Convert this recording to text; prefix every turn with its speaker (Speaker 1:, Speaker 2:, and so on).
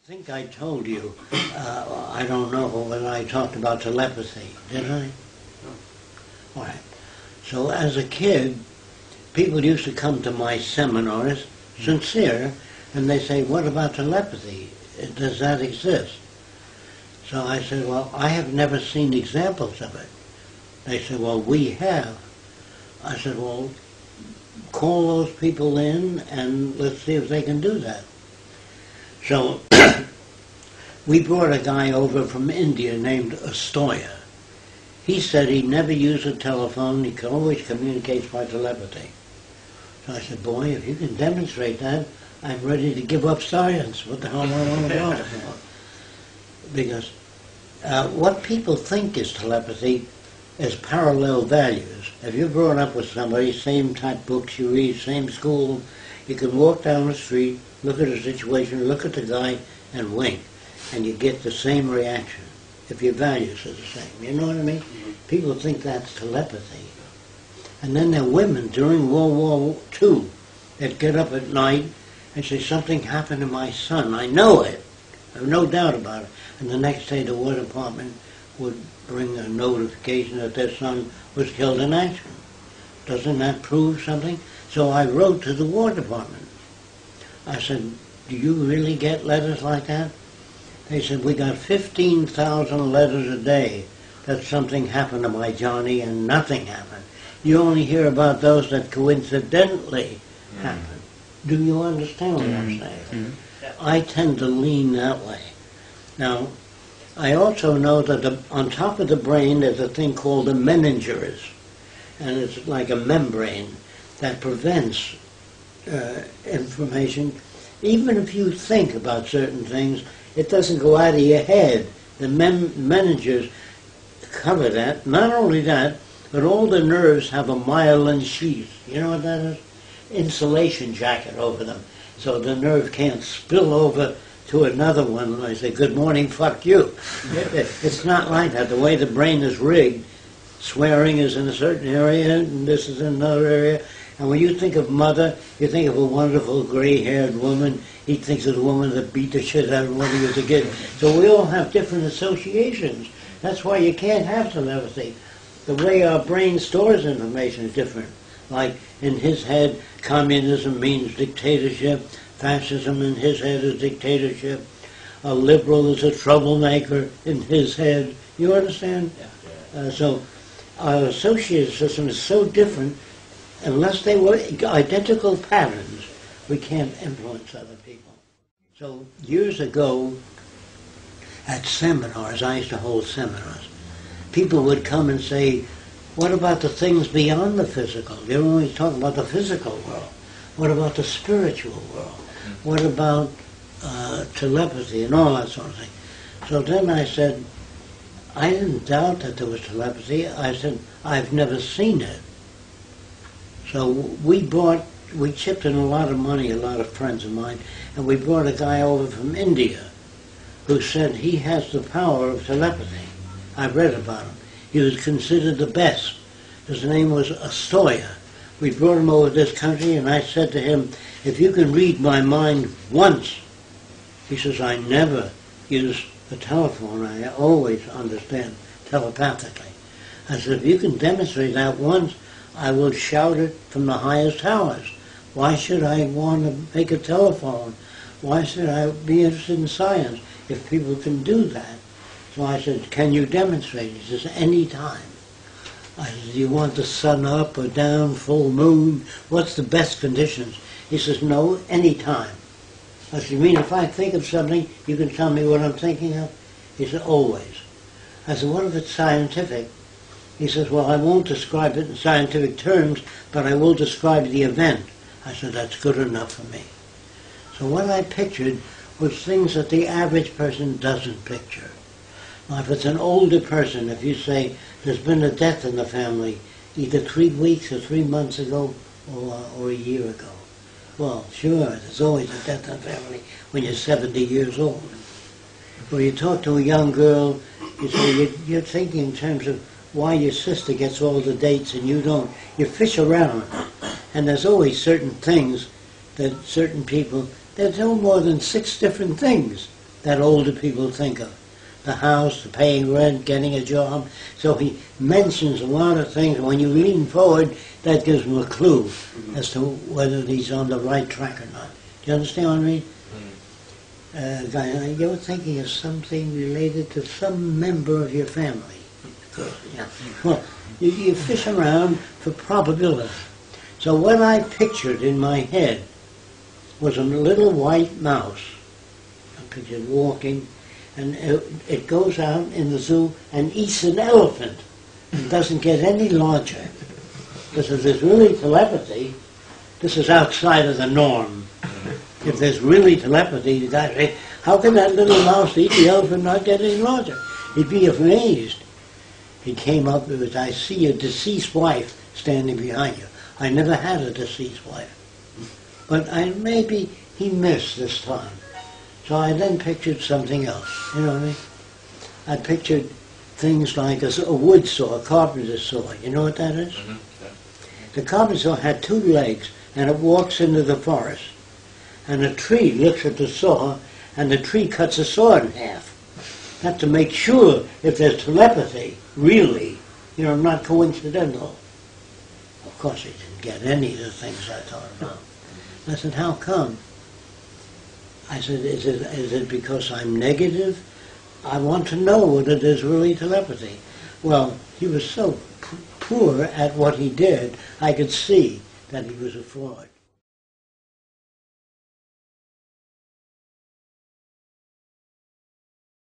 Speaker 1: I think I told you, I don't know whether I talked about telepathy, did I? All right. So as a kid, people used to come to my seminars, sincere, and they say, what about telepathy? Does that exist? So I said, well, I have never seen examples of it. They said, well, we have. I said, well, call those people in and let's see if they can do that. So we brought a guy over from India named Astoya. He said he never used a telephone, he could always communicate by telepathy. So I said, boy, if you can demonstrate that, I'm ready to give up science. What the hell am I on about? Because what people think is telepathy is parallel values. If you're brought up with somebody, same type books you read, same school, you can walk down the street, look at a situation, look at the guy, and wink, and you get the same reaction if your values are the same. You know what I mean? Mm-hmm. People think that's telepathy. And then there are women during World War II that get up at night and say, something happened to my son. I know it. I have no doubt about it. And the next day the War Department would bring a notification that their son was killed in action. Doesn't that prove something? So I wrote to the War Department. I said, do you really get letters like that? They said, we got 15,000 letters a day that something happened to my Johnny and nothing happened. You only hear about those that coincidentally happen. Do you understand what I'm saying? I tend to lean that way. Now, I also know that on top of the brain there's a thing called a meningers, and it's like a membrane that prevents information. Even if you think about certain things, it doesn't go out of your head. The meningers cover that. Not only that, but all the nerves have a myelin sheath. You know what that is? Insulation jacket over them. So the nerve can't spill over to another one and I say, good morning, fuck you. It's not like that. The way the brain is rigged, swearing is in a certain area and this is in another area. And when you think of mother, you think of a wonderful gray-haired woman. He thinks of the woman that beat the shit out of him when he was a kid. So we all have different associations. That's why you can't have telepathy. The way our brain stores information is different. Like in his head, communism means dictatorship. Fascism in his head is dictatorship. A liberal is a troublemaker in his head. You understand? So our associated system is so different. Unless they were identical patterns, we can't influence other people. So years ago, at seminars, I used to hold seminars, people would come and say, what about the things beyond the physical? They're always talking about the physical world. What about the spiritual world? What about telepathy and all that sort of thing? So then I said, I didn't doubt that there was telepathy. I said, I've never seen it. So we chipped in a lot of money, a lot of friends of mine, and we brought a guy over from India who said he has the power of telepathy. I read about him. He was considered the best. His name was Astoya. We brought him over to this country, and I said to him, if you can read my mind once, he says, I never use a telephone. I always understand telepathically. I said, if you can demonstrate that once, I will shout it from the highest towers. Why should I want to make a telephone? Why should I be interested in science if people can do that? So I said, can you demonstrate? He says, any time. I said, do you want the sun up or down, full moon? What's the best conditions? He says, no, any time. I said, you mean if I think of something, you can tell me what I'm thinking of? He said, always. I said, what if it's scientific? He says, well, I won't describe it in scientific terms, but I will describe the event. I said, that's good enough for me. So what I pictured was things that the average person doesn't picture. Now, if it's an older person, if you say, there's been a death in the family, either 3 weeks or 3 months ago or a year ago. Well, sure, there's always a death in the family when you're 70 years old. When you talk to a young girl, you say, you're thinking in terms of why your sister gets all the dates and you don't. You fish around, and there's always certain things that certain people, there's no more than 6 different things that older people think of. The house, the paying rent, getting a job. So he mentions a lot of things. When you lean forward, that gives him a clue as to whether he's on the right track or not. Do you understand what I mean? You're thinking of something related to some member of your family. Yeah. Well, you fish around for probability. So what I pictured in my head was a little white mouse. I pictured walking, and it goes out in the zoo and eats an elephant and doesn't get any larger. Because if there's really telepathy, this is outside of the norm. If there's really telepathy, the guy say, how can that little mouse eat the elephant and not get any larger? He'd be amazed. He came up with, I see a deceased wife standing behind you. I never had a deceased wife. But maybe he missed this time. So I then pictured something else. You know what I mean? I pictured things like a wood saw, a carpenter's saw. You know what that is? Mm-hmm. Yeah. The carpenter's saw had 2 legs, and it walks into the forest. And a tree looks at the saw, and the tree cuts the saw in half. That's to make sure if there's telepathy, really, you know, not coincidental. Of course, he didn't get any of the things I thought about. I said, how come? I said, is it because I'm negative? I want to know whether there's really telepathy. Well, he was so poor at what he did, I could see that he was a fraud.